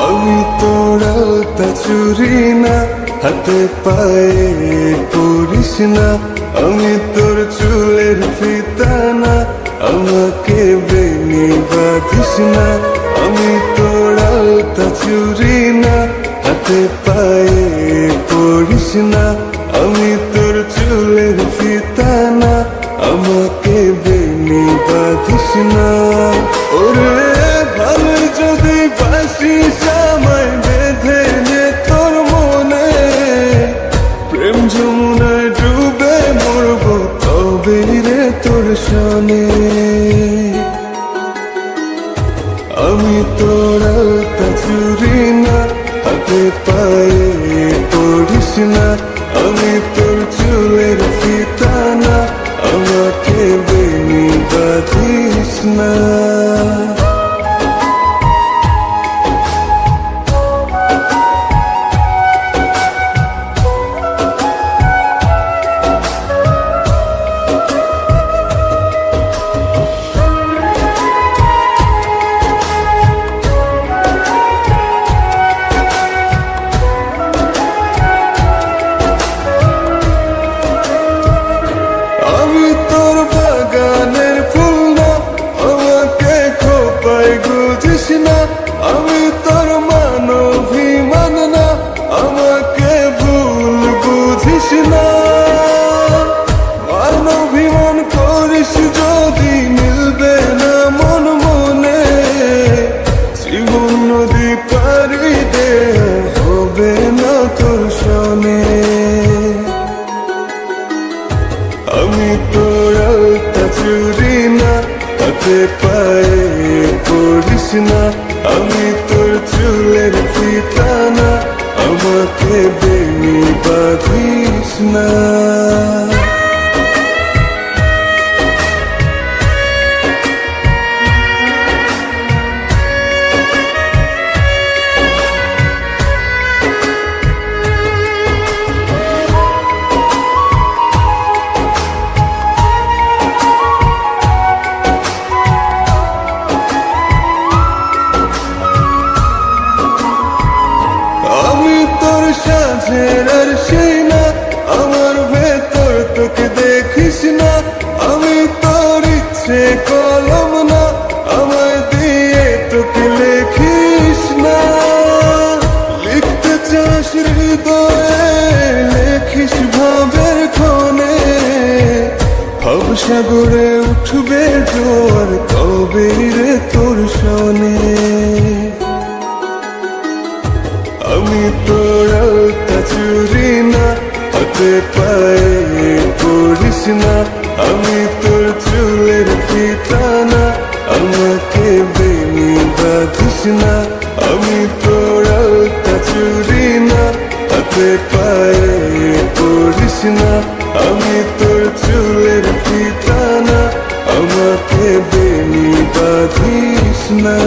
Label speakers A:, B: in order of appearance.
A: আমি তোর আলতা চুরি না, হাতে পায়ে পরিস না। আমি তোর চুলের ফিতা না, আমাকে বেনি বাঁধিস না। আমি তোর আলতা চুরি না, হাতে পায়ে পরিস না। আমি তোর চুলের ফিতা না, আমাকে বেনি বাঁধিস না। ওরে ভালো যদি বাসিস আমায় বেঁধে নে তোর মনে, প্রেম যমুনায় ডুবে মরব তবে রে তোর সনে। আমি তোর আলতা চুরি না, হাতে পায়ে পড়িস না। আমি তোর চুলের ফিতা না, আমাকে বেনি বাঁধিস না। আমি তোর বাগানের ফুল না, আমাকে খোপায় গুজিস না। আমি তোর মানভিমান না, আমাকে ভুল বুঝিস না। মানভিমান করিস যদি মিলবে না মন মনে, জীবন নদী পারি দে হবে না তোর সনে। আমি তোর আলতা চুরি না, হাতে পায়ে পড়িস না। আমি তোর চুলের ফিতা না, আমাকে বেনি বাঁধিস না। আমি তোর সাজের আর সেই না, আমার ভেতর তোকে দেখিস না। আমি তোর ইচ্ছে কলম না, আমায় দিয়ে তোকে লেখিস না। লিখতে চাস হৃদয়ে, লেখিস ভাবের ক্ষণে। ভবসাগরে উঠবে জোয়ার কবে রে তোর সনে। আমি তোর আলতা চুরি না, হাতে পায়ে পড়িস না। আমি তোর চুলের ফিতা না, আমাকে বেনি বাঁধিস না। আমি তোর আলতা চুরি না, হাতে পায়ে পড়িস না। আমি তোর চুলের ফিতা না, আমাকে বেনি বাঁধিস না।